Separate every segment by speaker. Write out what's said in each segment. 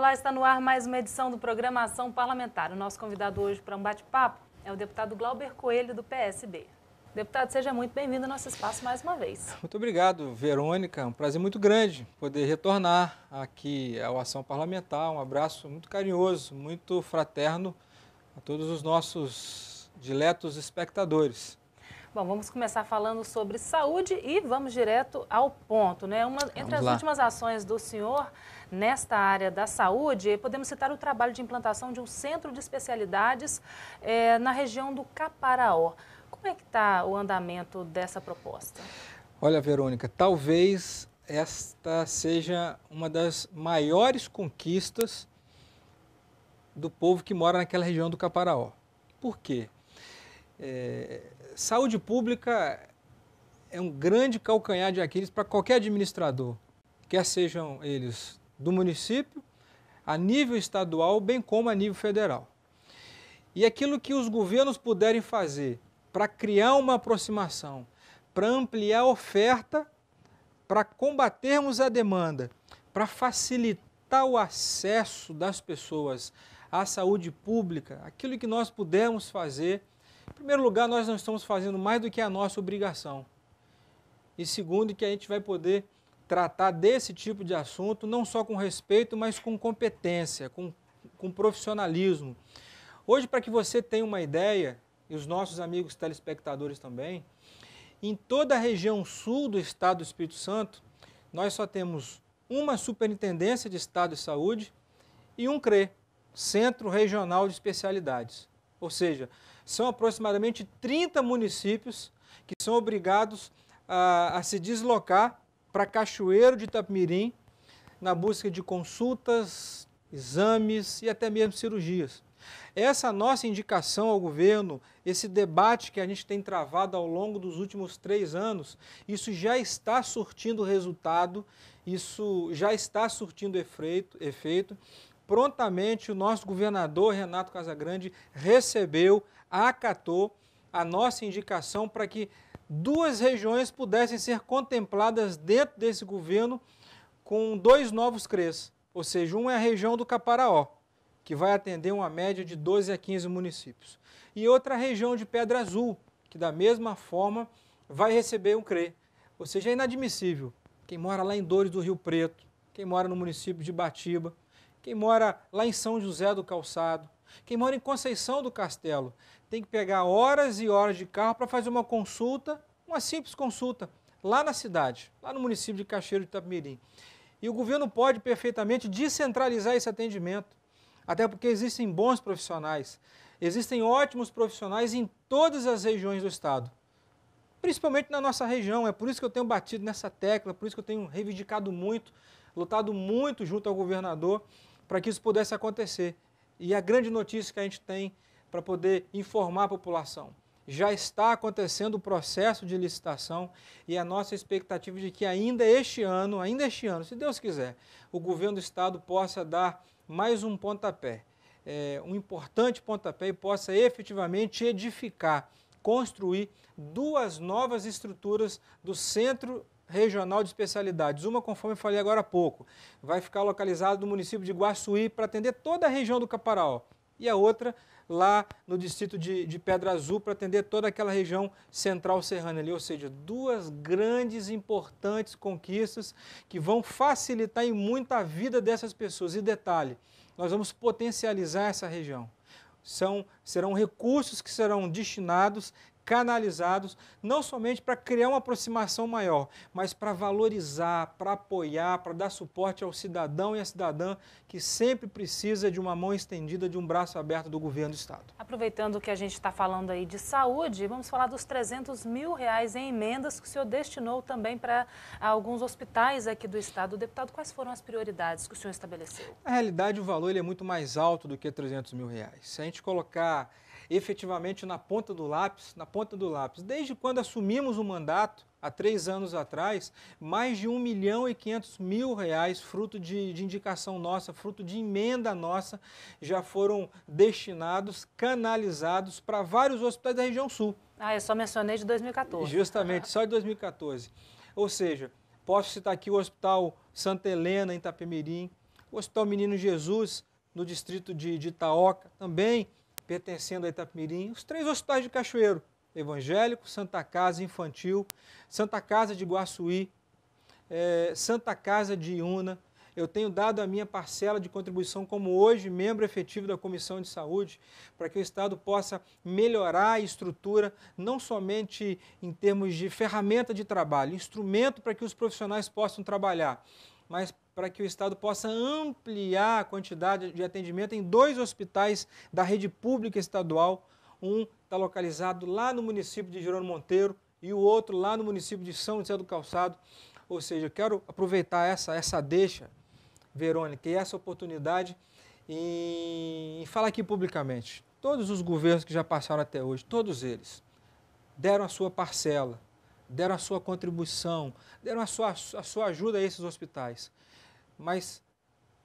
Speaker 1: Olá, está no ar mais uma edição do Programação Parlamentar. O nosso convidado hoje para um bate-papo é o deputado Glauber Coelho, do PSB. Deputado, seja muito bem-vindo ao nosso espaço mais uma vez.
Speaker 2: Muito obrigado, Verônica. É um prazer muito grande poder retornar aqui ao Ação Parlamentar. Um abraço muito carinhoso, muito fraterno a todos os nossos diletos espectadores.
Speaker 1: Bom, vamos começar falando sobre saúde e vamos direto ao ponto, né? Entre as últimas ações do senhor nesta área da saúde, podemos citar o trabalho de implantação de um centro de especialidades na região do Caparaó. Como é que está o andamento dessa proposta?
Speaker 2: Olha, Verônica, talvez esta seja uma das maiores conquistas do povo que mora naquela região do Caparaó. Por quê? Saúde pública é um grande calcanhar de Aquiles para qualquer administrador, quer sejam eles do município, a nível estadual, bem como a nível federal. E aquilo que os governos puderem fazer para criar uma aproximação, para ampliar a oferta, para combatermos a demanda, para facilitar o acesso das pessoas à saúde pública, aquilo que nós pudermos fazer. Em primeiro lugar, nós não estamos fazendo mais do que a nossa obrigação. E segundo, que a gente vai poder tratar desse tipo de assunto, não só com respeito, mas com competência, com profissionalismo. Hoje, para que você tenha uma ideia, e os nossos amigos telespectadores também, em toda a região sul do estado do Espírito Santo, nós só temos uma Superintendência de Estado de Saúde e um CRE, Centro Regional de Especialidades. Ou seja, são aproximadamente 30 municípios que são obrigados a se deslocar para Cachoeiro de Itapemirim na busca de consultas, exames e até mesmo cirurgias. Essa nossa indicação ao governo, esse debate que a gente tem travado ao longo dos últimos 3 anos, isso já está surtindo resultado, isso já está surtindo efeito. Prontamente o nosso governador Renato Casagrande recebeu, acatou a nossa indicação para que 2 regiões pudessem ser contempladas dentro desse governo com 2 novos CREs, ou seja, um é a região do Caparaó, que vai atender uma média de 12 a 15 municípios, e outra a região de Pedra Azul, que da mesma forma vai receber um CRE, ou seja, é inadmissível. Quem mora lá em Dores do Rio Preto, quem mora no município de Batiba, quem mora lá em São José do Calçado, quem mora em Conceição do Castelo, tem que pegar horas e horas de carro para fazer uma consulta, uma simples consulta, lá na cidade, lá no município de Cachoeiro de Itapemirim. E o governo pode perfeitamente descentralizar esse atendimento, até porque existem bons profissionais, existem ótimos profissionais em todas as regiões do estado, principalmente na nossa região. É por isso que eu tenho batido nessa tecla, por isso que eu tenho reivindicado muito, lutado muito junto ao governador, para que isso pudesse acontecer. E a grande notícia que a gente tem para poder informar a população: já está acontecendo o processo de licitação e a nossa expectativa de que ainda este ano, se Deus quiser, o governo do estado possa dar mais um pontapé, um importante pontapé, e possa efetivamente edificar, construir 2 novas estruturas do Centro Regional de Especialidades. Uma, conforme eu falei agora há pouco, vai ficar localizada no município de Guaçuí para atender toda a região do Caparaó. E a outra lá no distrito de Pedra Azul para atender toda aquela região central serrana ali. Ou seja, 2 grandes e importantes conquistas que vão facilitar em muito a vida dessas pessoas. E detalhe, nós vamos potencializar essa região. Serão recursos que serão destinados, canalizados, não somente para criar uma aproximação maior, mas para valorizar, para apoiar, para dar suporte ao cidadão e à cidadã que sempre precisa de uma mão estendida, de um braço aberto do governo do estado.
Speaker 1: Aproveitando que a gente está falando aí de saúde, vamos falar dos R$300 mil em emendas que o senhor destinou também para alguns hospitais aqui do estado. Deputado, quais foram as prioridades que o senhor estabeleceu?
Speaker 2: Na realidade, o valor ele é muito mais alto do que R$300 mil. Se a gente colocar efetivamente na ponta do lápis, desde quando assumimos o mandato, há 3 anos atrás, mais de R$1.500.000, fruto de indicação nossa, fruto de emenda nossa, já foram destinados, canalizados para vários hospitais da região sul.
Speaker 1: Eu só mencionei de 2014.
Speaker 2: Justamente, só de 2014. Ou seja, posso citar aqui o Hospital Santa Helena, em Itapemirim, o Hospital Menino Jesus, no distrito de Itaoca, também pertencendo a Itapemirim, os 3 hospitais de Cachoeiro, Evangélico, Santa Casa Infantil, Santa Casa de Guaçuí, Santa Casa de Iuna. Eu tenho dado a minha parcela de contribuição como hoje membro efetivo da Comissão de Saúde, para que o Estado possa melhorar a estrutura, não somente em termos de ferramenta de trabalho, instrumento para que os profissionais possam trabalhar, mas para que o Estado possa ampliar a quantidade de atendimento em 2 hospitais da rede pública estadual. Um está localizado lá no município de Jerônimo Monteiro e o outro lá no município de São José do Calçado. Ou seja, eu quero aproveitar essa deixa, Verônica, e essa oportunidade em falar aqui publicamente. Todos os governos que já passaram até hoje, todos eles, deram a sua parcela, deram a sua contribuição, deram a sua ajuda a esses hospitais. Mas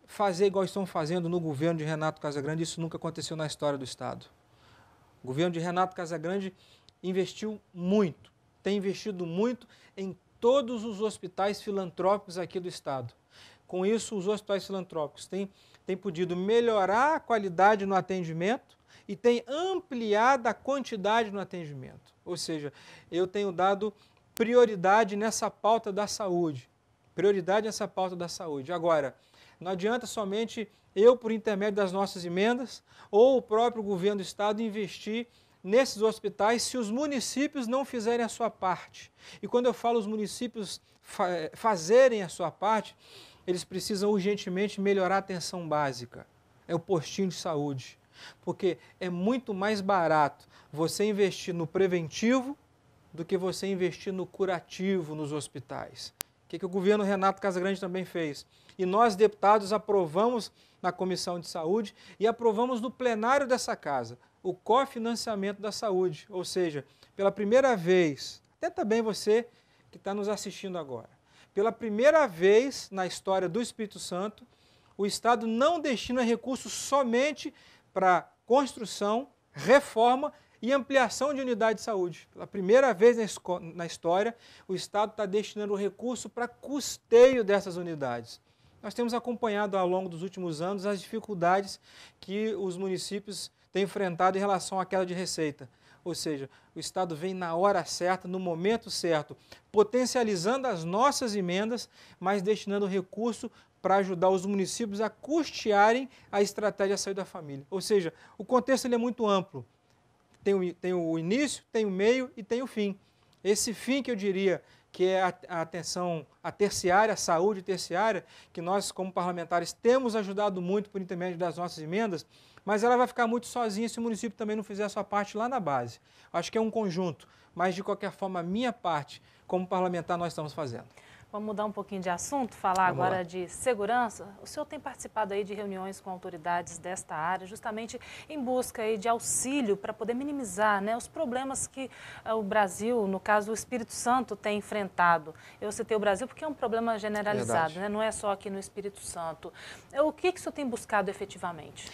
Speaker 2: fazer igual estão fazendo no governo de Renato Casagrande, isso nunca aconteceu na história do Estado. O governo de Renato Casagrande investiu muito, tem investido muito em todos os hospitais filantrópicos aqui do Estado. Com isso, os hospitais filantrópicos têm podido melhorar a qualidade no atendimento e têm ampliado a quantidade no atendimento. Ou seja, eu tenho dado prioridade nessa pauta da saúde. Prioridade nessa pauta da saúde. Agora, não adianta somente eu, por intermédio das nossas emendas, ou o próprio governo do Estado investir nesses hospitais se os municípios não fizerem a sua parte. E quando eu falo os municípios fazerem a sua parte, eles precisam urgentemente melhorar a atenção básica. É o postinho de saúde. Porque é muito mais barato você investir no preventivo do que você investir no curativo nos hospitais. O que o governo Renato Casagrande também fez? E nós, deputados, aprovamos na Comissão de Saúde e aprovamos no plenário dessa casa o cofinanciamento da saúde. Ou seja, pela primeira vez, até também você que está nos assistindo agora, pela primeira vez na história do Espírito Santo, o Estado não destina recursos somente para construção, reforma e ampliação de unidade de saúde. Pela primeira vez na história, o Estado está destinando recurso para custeio dessas unidades. Nós temos acompanhado ao longo dos últimos anos as dificuldades que os municípios têm enfrentado em relação à queda de receita. Ou seja, o Estado vem na hora certa, no momento certo, potencializando as nossas emendas, mas destinando recurso para ajudar os municípios a custearem a estratégia Saúde da Família. Ou seja, o contexto ele é muito amplo. Tem o início, tem o meio e tem o fim. Esse fim que eu diria que é a atenção à terciária, a saúde terciária, que nós como parlamentares temos ajudado muito por intermédio das nossas emendas, mas ela vai ficar muito sozinha se o município também não fizer a sua parte lá na base. Acho que é um conjunto, mas de qualquer forma a minha parte como parlamentar nós estamos fazendo.
Speaker 1: Vamos mudar um pouquinho de assunto, falar agora de segurança. O senhor tem participado aí de reuniões com autoridades desta área, justamente em busca aí de auxílio para poder minimizar, né, os problemas que o Brasil, no caso o Espírito Santo, tem enfrentado. Eu citei o Brasil porque é um problema generalizado, né, não é só aqui no Espírito Santo. O que o senhor tem buscado efetivamente?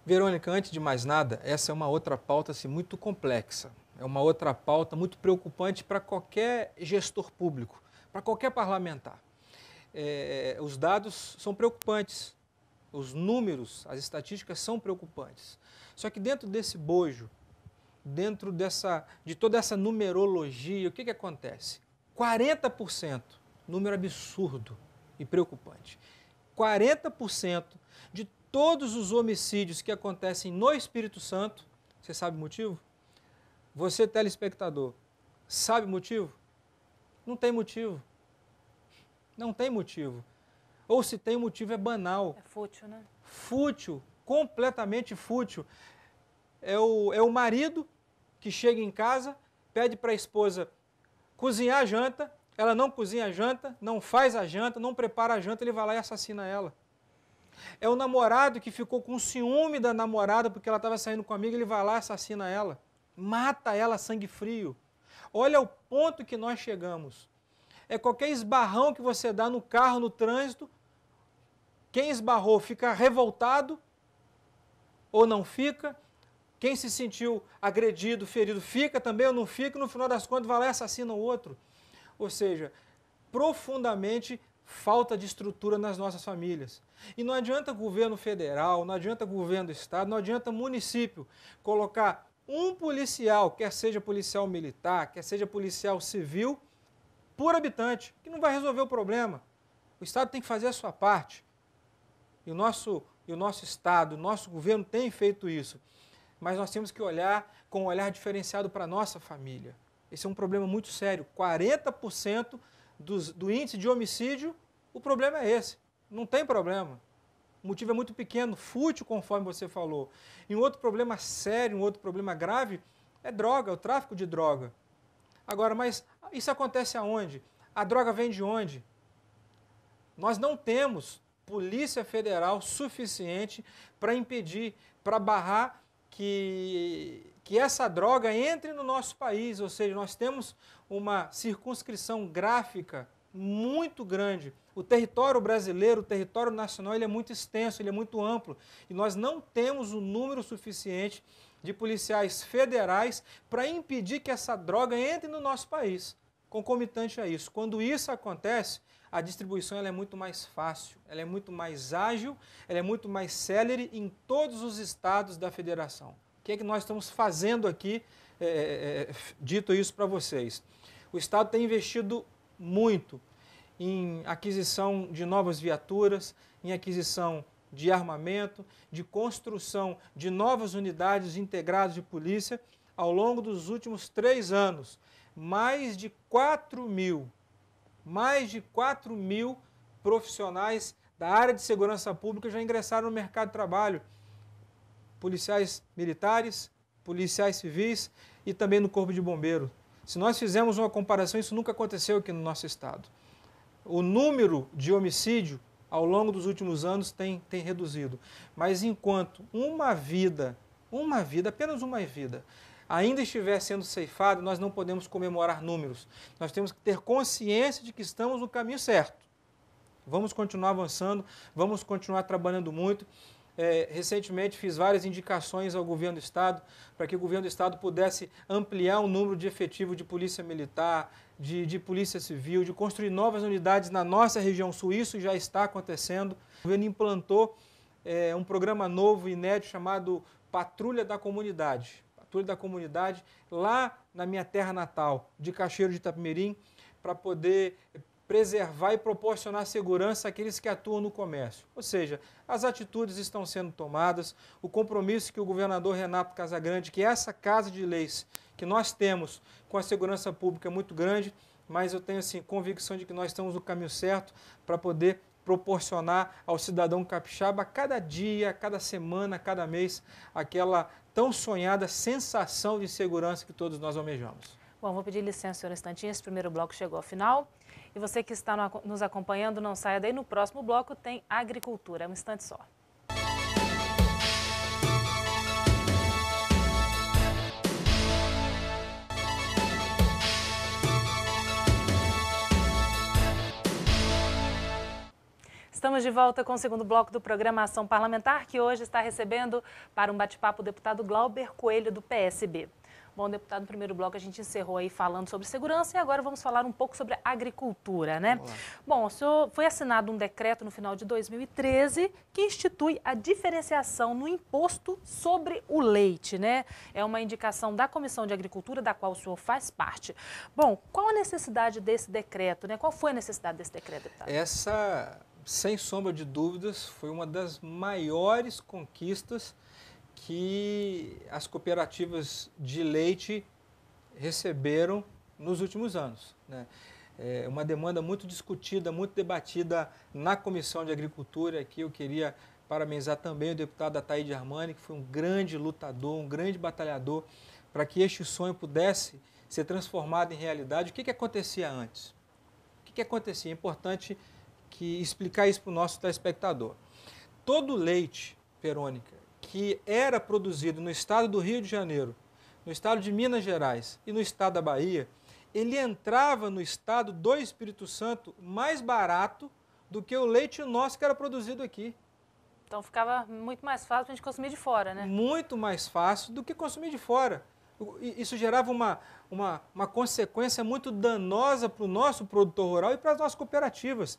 Speaker 2: Verônica, antes de mais nada, essa é uma outra pauta assim, muito complexa. É uma outra pauta muito preocupante para qualquer gestor público, para qualquer parlamentar. Os dados são preocupantes, os números, as estatísticas são preocupantes. Só que dentro desse bojo, dentro de toda essa numerologia, o que acontece? 40%, número absurdo e preocupante, 40% de todos os homicídios que acontecem no Espírito Santo, você sabe o motivo? Você, telespectador, sabe o motivo? Não tem motivo. Não tem motivo. Ou se tem motivo é banal.
Speaker 1: É fútil, né?
Speaker 2: Fútil, completamente fútil. É o marido que chega em casa, pede para a esposa cozinhar a janta, ela não cozinha a janta, não faz a janta, não prepara a janta, ele vai lá e assassina ela. É o namorado que ficou com ciúme da namorada porque ela estava saindo com a amiga, ele vai lá e assassina ela. Mata ela a sangue frio. Olha o ponto que nós chegamos. É qualquer esbarrão que você dá no carro, no trânsito, quem esbarrou fica revoltado ou não fica, quem se sentiu agredido, ferido, fica também ou não fica, no final das contas vai lá e assassina o outro. Ou seja, profundamente falta de estrutura nas nossas famílias. E não adianta governo federal, não adianta governo do estado, não adianta município colocar um policial, quer seja policial militar, quer seja policial civil, por habitante, que não vai resolver o problema. O estado tem que fazer a sua parte. E o nosso estado, o nosso governo tem feito isso. Mas nós temos que olhar com um olhar diferenciado para a nossa família. Esse é um problema muito sério. 40% do índice de homicídio, o problema é esse. Não tem problema. O motivo é muito pequeno, fútil, conforme você falou. E um outro problema sério, um outro problema grave, é droga, o tráfico de droga. Agora, mas isso acontece aonde? A droga vem de onde? Nós não temos polícia federal suficiente para impedir, para barrar que essa droga entre no nosso país, ou seja, nós temos uma circunscrição gráfica muito grande. O território brasileiro, o território nacional, ele é muito extenso, ele é muito amplo, e nós não temos o número suficiente de policiais federais para impedir que essa droga entre no nosso país. Concomitante a isso, quando isso acontece, a distribuição ela é muito mais fácil, ela é muito mais ágil, ela é muito mais célere em todos os estados da federação. O que é que nós estamos fazendo aqui, dito isso para vocês? O estado tem investido muito em aquisição de novas viaturas, em aquisição de armamento, de construção de novas unidades integradas de polícia. Ao longo dos últimos 3 anos, mais de 4 mil profissionais da área de segurança pública já ingressaram no mercado de trabalho. Policiais militares, policiais civis e também no Corpo de Bombeiro. Se nós fizermos uma comparação, isso nunca aconteceu aqui no nosso estado. O número de homicídio ao longo dos últimos anos tem reduzido. Mas enquanto uma vida, apenas uma vida, ainda estiver sendo ceifada, nós não podemos comemorar números. Nós temos que ter consciência de que estamos no caminho certo. Vamos continuar avançando, vamos continuar trabalhando muito. Recentemente fiz várias indicações ao governo do estado para que o governo do estado pudesse ampliar o número de efetivo de polícia militar, de polícia civil, de construir novas unidades na nossa região sul. Isso já está acontecendo. O governo implantou um programa novo, inédito, chamado Patrulha da Comunidade. Patrulha da Comunidade, lá na minha terra natal, de Cachoeiro de Itapemirim, para poder preservar e proporcionar segurança àqueles que atuam no comércio. Ou seja, as atitudes estão sendo tomadas, o compromisso que o governador Renato Casagrande, que essa Casa de Leis que nós temos com a segurança pública é muito grande, mas eu tenho assim, convicção de que nós estamos no caminho certo para poder proporcionar ao cidadão capixaba, cada dia, cada semana, cada mês, aquela tão sonhada sensação de segurança que todos nós almejamos.
Speaker 1: Bom, vou pedir licença, senhor, um instantinho, esse primeiro bloco chegou ao final. E você que está nos acompanhando, não saia daí, no próximo bloco tem agricultura, um instante só. Estamos de volta com o segundo bloco do programa Ação Parlamentar, que hoje está recebendo para um bate-papo o deputado Glauber Coelho, do PSB. Bom, deputado, no primeiro bloco a gente encerrou aí falando sobre segurança e agora vamos falar um pouco sobre agricultura, né? Bom, o senhor foi assinado um decreto no final de 2013 que institui a diferenciação no imposto sobre o leite, né? É uma indicação da Comissão de Agricultura, da qual o senhor faz parte. Bom, qual a necessidade desse decreto, né? Qual foi a necessidade desse decreto, deputado?
Speaker 2: Essa, sem sombra de dúvidas, foi uma das maiores conquistas que as cooperativas de leite receberam nos últimos anos, né? É uma demanda muito discutida, muito debatida na Comissão de Agricultura. Aqui eu queria parabenizar também o deputado Ataíde Armani, que foi um grande lutador, um grande batalhador, para que este sonho pudesse ser transformado em realidade. O que acontecia antes? O que acontecia? É importante explicar isso para o nosso telespectador. Todo leite, Verônica, que era produzido no estado do Rio de Janeiro, no estado de Minas Gerais e no estado da Bahia, ele entrava no estado do Espírito Santo mais barato do que o leite nosso que era produzido aqui.
Speaker 1: Então ficava muito mais fácil a gente consumir de fora, né?
Speaker 2: Muito mais fácil do que consumir de fora. Isso gerava uma consequência muito danosa para o nosso produtor rural e para as nossas cooperativas.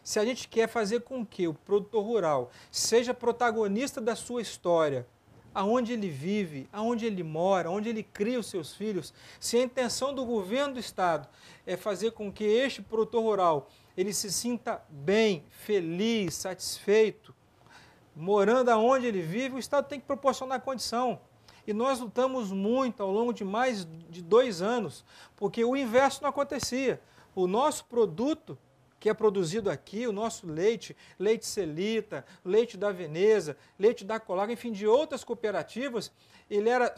Speaker 2: Se a gente quer fazer com que o produtor rural seja protagonista da sua história, aonde ele vive, aonde ele mora, onde ele cria os seus filhos, se a intenção do governo do estado é fazer com que este produtor rural ele se sinta bem, feliz, satisfeito, morando aonde ele vive, o estado tem que proporcionar condição. E nós lutamos muito ao longo de mais de 2 anos, porque o inverso não acontecia. O nosso produto que é produzido aqui, o nosso leite, leite Celita, leite da Veneza, leite da Colaga, enfim, de outras cooperativas, ele era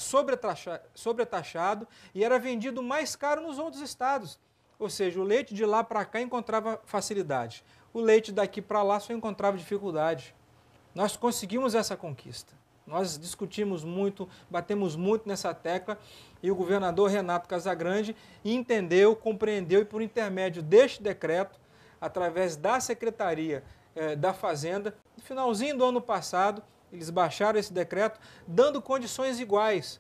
Speaker 2: sobretaxado e era vendido mais caro nos outros estados. Ou seja, o leite de lá para cá encontrava facilidade. O leite daqui para lá só encontrava dificuldade. Nós conseguimos essa conquista. Nós discutimos muito, batemos muito nessa tecla e o governador Renato Casagrande entendeu, compreendeu e por intermédio deste decreto, através da Secretaria da Fazenda, no finalzinho do ano passado, eles baixaram esse decreto, dando condições iguais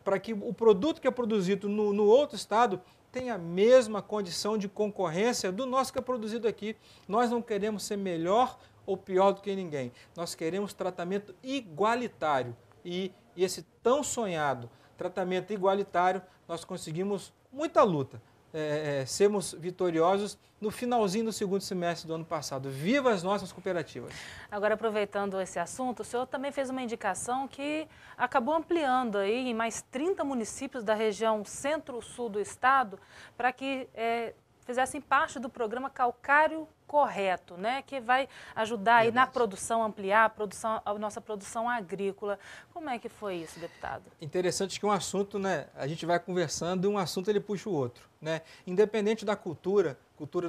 Speaker 2: para que o produto que é produzido no outro estado tenha a mesma condição de concorrência do nosso que é produzido aqui. Nós não queremos ser melhor ou pior do que ninguém. Nós queremos tratamento igualitário e esse tão sonhado tratamento igualitário nós conseguimos muita luta. Sermos vitoriosos no finalzinho do segundo semestre do ano passado. Viva as nossas cooperativas!
Speaker 1: Agora, aproveitando esse assunto, o senhor também fez uma indicação que acabou ampliando aí em mais 30 municípios da região centro-sul do estado para que fizessem parte do programa Calcário Correto, né, que vai ajudar aí na produção, ampliar a nossa produção agrícola. Como é que foi isso, deputado?
Speaker 2: Interessante que um assunto, né, a gente vai conversando e um assunto ele puxa o outro, né? Independente da cultura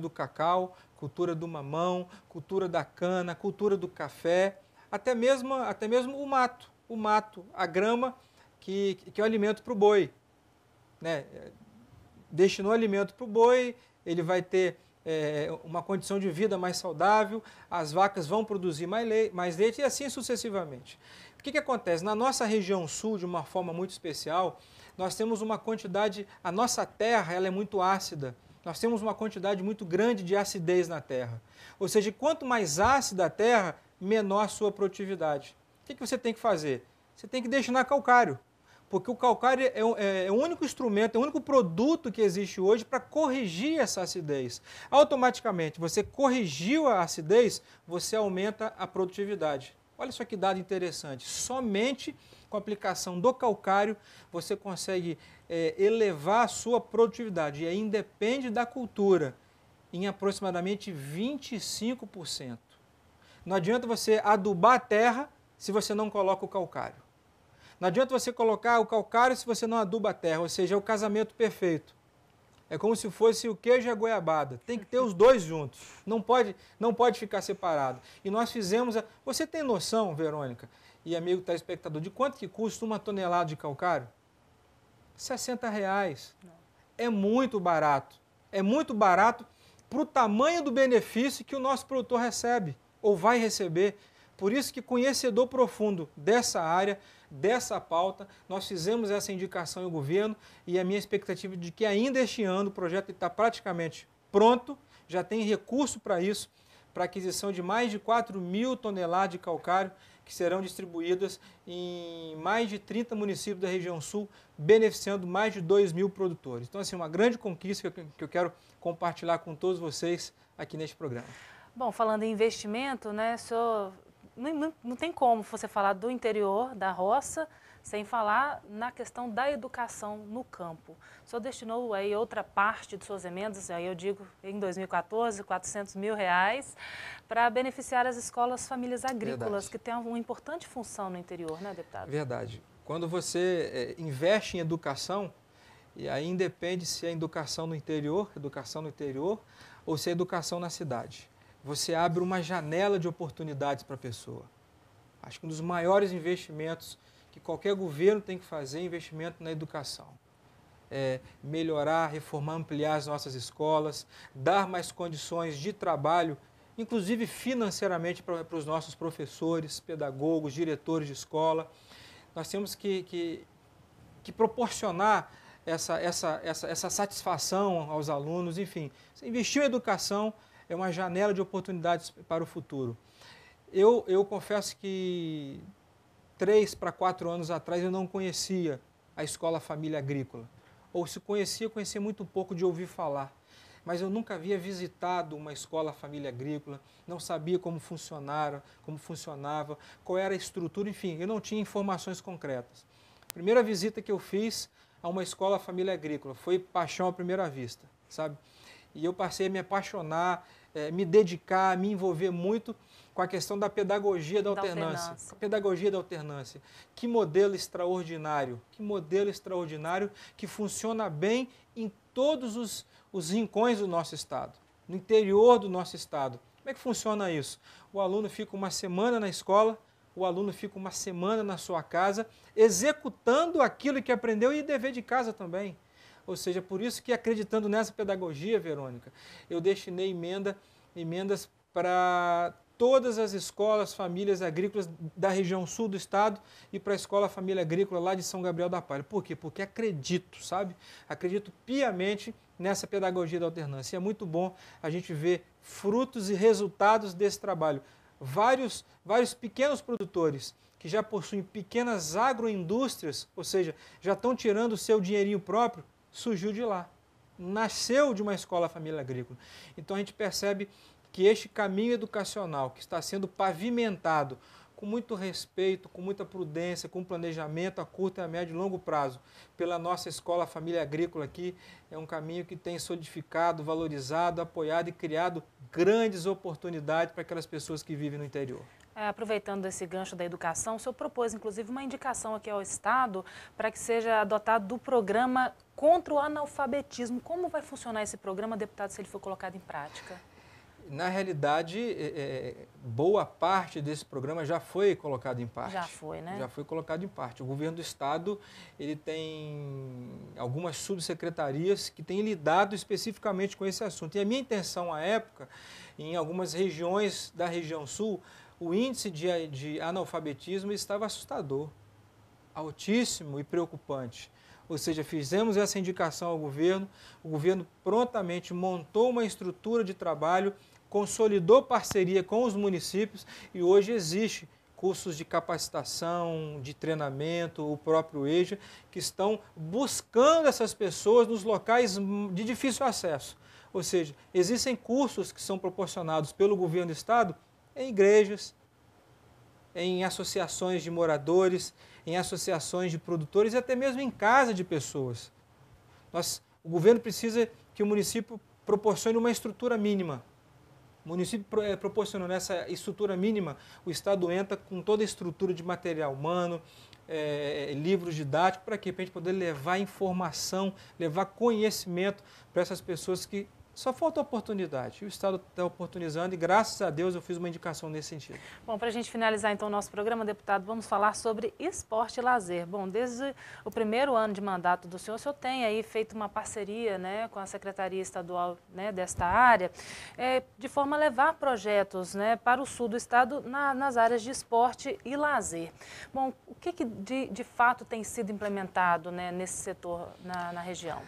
Speaker 2: do cacau, cultura do mamão, cultura da cana, cultura do café, até mesmo o mato, a grama que é o alimento para o boi, né? Destinou alimento para o boi, ele vai ter uma condição de vida mais saudável, as vacas vão produzir mais leite e assim sucessivamente. O que acontece? Na nossa região sul, de uma forma muito especial, nós temos uma quantidade, a nossa terra ela é muito ácida, nós temos uma quantidade muito grande de acidez na terra. Ou seja, quanto mais ácida a terra, menor a sua produtividade. O que você tem que fazer? Você tem que destinar calcário. Porque o calcário é o único instrumento, é o único produto que existe hoje para corrigir essa acidez. Automaticamente, você corrigiu a acidez, você aumenta a produtividade. Olha só que dado interessante. Somente com a aplicação do calcário você consegue elevar a sua produtividade. E aí independe da cultura, em aproximadamente 25%. Não adianta você adubar a terra se você não coloca o calcário. Não adianta você colocar o calcário se você não aduba a terra, ou seja, é o casamento perfeito. É como se fosse o queijo e a goiabada. Tem que ter os dois juntos. Não pode ficar separado. E nós fizemos... Você tem noção, Verônica e amigo telespectador, de quanto que custa uma tonelada de calcário? R$60. É muito barato. É muito barato para o tamanho do benefício que o nosso produtor recebe ou vai receber. Por isso que, conhecedor profundo dessa área, dessa pauta, nós fizemos essa indicação ao governo e a minha expectativa é de que ainda este ano o projeto está praticamente pronto, já tem recurso para isso, para aquisição de mais de 4.000 toneladas de calcário que serão distribuídas em mais de 30 municípios da região sul, beneficiando mais de 2.000 produtores. Então, assim, uma grande conquista que eu quero compartilhar com todos vocês aqui neste programa.
Speaker 1: Bom, falando em investimento, né, senhor... Não tem como você falar do interior, da roça, sem falar na questão da educação no campo. O senhor destinou aí outra parte de suas emendas, aí eu digo em 2014, R$400 mil, para beneficiar as escolas famílias agrícolas, verdade, que têm uma importante função no interior, né, deputado?
Speaker 2: Verdade. Quando você investe em educação, e aí independe se é educação no interior ou se é educação na cidade. Você abre uma janela de oportunidades para a pessoa. Acho que um dos maiores investimentos que qualquer governo tem que fazer é investimento na educação. Melhorar, reformar, ampliar as nossas escolas, dar mais condições de trabalho, inclusive financeiramente para os nossos professores, pedagogos, diretores de escola. Nós temos que proporcionar essa satisfação aos alunos, enfim. Investir em educação é uma janela de oportunidades para o futuro. Eu confesso que 3 para 4 anos atrás eu não conhecia a Escola Família Agrícola. Ou se conhecia muito pouco de ouvir falar. Mas eu nunca havia visitado uma escola família agrícola, não sabia como funcionava, qual era a estrutura, enfim, eu não tinha informações concretas. A primeira visita que eu fiz a uma escola família agrícola foi paixão à primeira vista, sabe? E eu passei a me apaixonar, me dedicar, me envolver muito com a questão da pedagogia da alternância. A pedagogia da alternância. Que modelo extraordinário que funciona bem em todos os rincões do nosso estado, no interior do nosso estado. Como é que funciona isso? O aluno fica uma semana na escola, o aluno fica uma semana na sua casa, executando aquilo que aprendeu e dever de casa também. Ou seja, por isso que acreditando nessa pedagogia, Verônica, eu destinei emendas para todas as escolas, famílias agrícolas da região sul do estado e para a Escola Família Agrícola lá de São Gabriel da Palha. Por quê? Porque acredito, sabe? Acredito piamente nessa pedagogia da alternância. E é muito bom a gente ver frutos e resultados desse trabalho. Vários pequenos produtores que já possuem pequenas agroindústrias, ou seja, já estão tirando o seu dinheirinho próprio, surgiu de lá. Nasceu de uma escola família agrícola. Então a gente percebe que este caminho educacional que está sendo pavimentado com muito respeito, com muita prudência, com planejamento a curto, a médio e longo prazo pela nossa escola família agrícola aqui, é um caminho que tem solidificado, valorizado, apoiado e criado grandes oportunidades para aquelas pessoas que vivem no interior.
Speaker 1: Aproveitando esse gancho da educação, o senhor propôs, inclusive, uma indicação aqui ao Estado para que seja adotado do programa contra o analfabetismo. Como vai funcionar esse programa, deputado, se ele for colocado em prática?
Speaker 2: Na realidade, boa parte desse programa já foi colocado em parte.
Speaker 1: Já foi, né?
Speaker 2: Já foi colocado em parte. O governo do estado ele tem algumas subsecretarias que têm lidado especificamente com esse assunto. E a minha intenção, à época, em algumas regiões da região sul, o índice de analfabetismo estava assustador, altíssimo e preocupante. Ou seja, fizemos essa indicação ao governo, o governo prontamente montou uma estrutura de trabalho, consolidou parceria com os municípios e hoje existe cursos de capacitação, de treinamento, o próprio EJA, que estão buscando essas pessoas nos locais de difícil acesso. Ou seja, existem cursos que são proporcionados pelo governo do estado em igrejas, em associações de moradores, em associações de produtores e até mesmo em casa de pessoas. O governo precisa que o município proporcione uma estrutura mínima. O município proporcionando essa estrutura mínima, o Estado entra com toda a estrutura de material humano, livros didáticos, para quê? Para a gente poder levar informação, levar conhecimento para essas pessoas que só falta oportunidade. O Estado está oportunizando e, graças a Deus, eu fiz uma indicação nesse sentido.
Speaker 1: Bom, para a gente finalizar, então, o nosso programa, deputado, vamos falar sobre esporte e lazer. Bom, desde o primeiro ano de mandato do senhor tem aí feito uma parceria, né, com a Secretaria Estadual, né, desta área, de forma a levar projetos, né, para o sul do estado nas áreas de esporte e lazer. Bom, o que de fato tem sido implementado, né, nesse setor na região?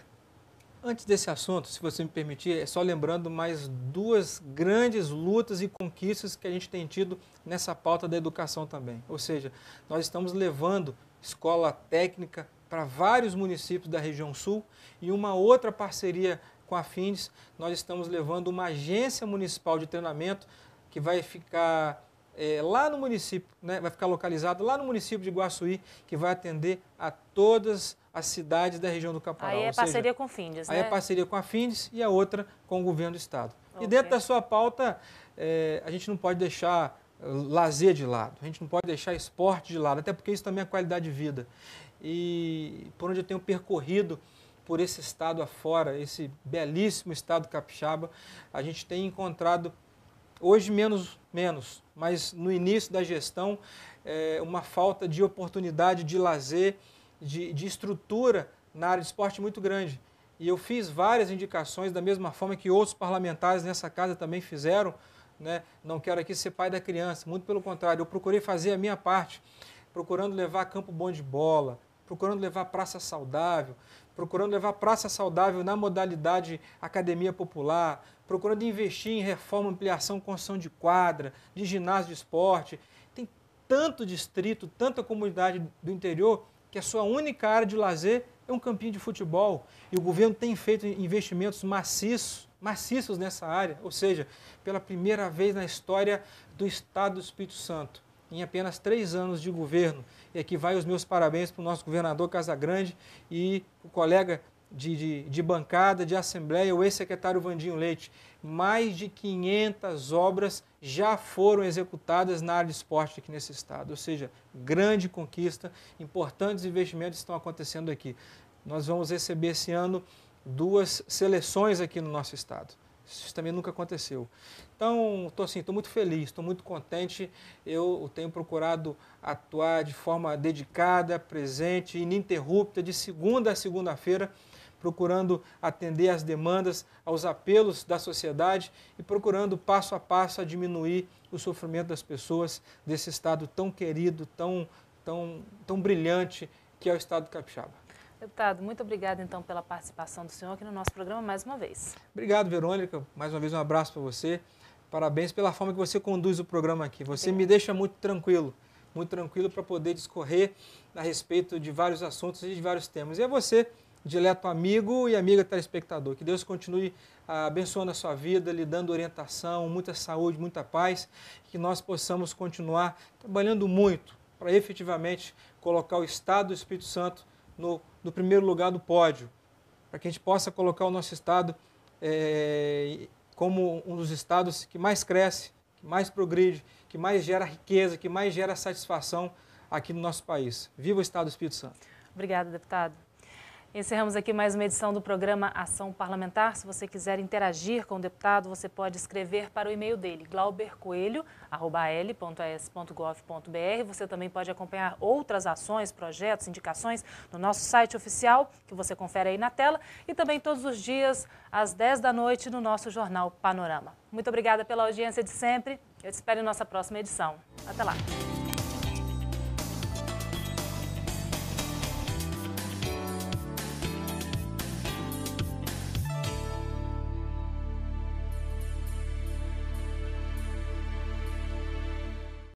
Speaker 2: Antes desse assunto, se você me permitir, só lembrando mais 2 grandes lutas e conquistas que a gente tem tido nessa pauta da educação também. Ou seja, nós estamos levando escola técnica para vários municípios da região sul e uma outra parceria com a Findes, nós estamos levando uma agência municipal de treinamento que vai ficar lá no município, né, vai ficar localizado lá no município de Iguaçuí, que vai atender a todas as cidades da região do Caporal.
Speaker 1: Aí é parceria com a Findes, né?
Speaker 2: Aí é parceria com a Findes e a outra com o governo do estado.
Speaker 1: Okay.
Speaker 2: E dentro da sua pauta, a gente não pode deixar lazer de lado, a gente não pode deixar esporte de lado, até porque isso também é qualidade de vida. E por onde eu tenho percorrido por esse estado afora, esse belíssimo estado capixaba, a gente tem encontrado, hoje menos, mas no início da gestão, uma falta de oportunidade de lazer, de estrutura na área de esporte muito grande. E eu fiz várias indicações, da mesma forma que outros parlamentares nessa casa também fizeram, né? Não quero aqui ser pai da criança, muito pelo contrário, eu procurei fazer a minha parte, procurando levar campo bom de bola, procurando levar praça saudável, procurando levar praça saudável na modalidade academia popular, procurando investir em reforma, ampliação, construção de quadra, de ginásio de esporte. Tem tanto distrito, tanta comunidade do interior que a sua única área de lazer é um campinho de futebol. E o governo tem feito investimentos maciços nessa área, ou seja, pela primeira vez na história do Estado do Espírito Santo, em apenas 3 anos de governo. E aqui vai os meus parabéns para o nosso governador Casagrande e o colega de bancada, de assembleia, o ex-secretário Vandinho Leite. Mais de 500 obras já foram executadas na área de esporte aqui nesse estado, ou seja, grande conquista, importantes investimentos estão acontecendo aqui. Nós vamos receber esse ano 2 seleções aqui no nosso estado. Isso também nunca aconteceu. Então, estou muito feliz, estou muito contente. Eu tenho procurado atuar de forma dedicada, presente, ininterrupta, de segunda a segunda-feira, procurando atender às demandas, aos apelos da sociedade e procurando passo a passo a diminuir o sofrimento das pessoas desse estado tão querido, tão brilhante que é o estado do Capixaba.
Speaker 1: Deputado, muito obrigado então pela participação do senhor aqui no nosso programa mais uma vez.
Speaker 2: Obrigado, Verônica. Mais uma vez um abraço para você. Parabéns pela forma que você conduz o programa aqui. Você me deixa muito tranquilo para poder discorrer a respeito de vários assuntos e de vários temas. E é você, dileto amigo e amiga telespectador. Que Deus continue abençoando a sua vida, lhe dando orientação, muita saúde, muita paz, que nós possamos continuar trabalhando muito para efetivamente colocar o Estado do Espírito Santo no primeiro lugar do pódio, para que a gente possa colocar o nosso estado como um dos estados que mais cresce, que mais progride, que mais gera riqueza, que mais gera satisfação aqui no nosso país. Viva o Estado do Espírito Santo!
Speaker 1: Obrigada, deputado. Encerramos aqui mais uma edição do programa Ação Parlamentar. Se você quiser interagir com o deputado, você pode escrever para o e-mail dele, glaubercoelho@al.es.gov.br. Você também pode acompanhar outras ações, projetos, indicações no nosso site oficial, que você confere aí na tela, e também todos os dias, às 10 da noite, no nosso jornal Panorama. Muito obrigada pela audiência de sempre. Eu te espero em nossa próxima edição. Até lá!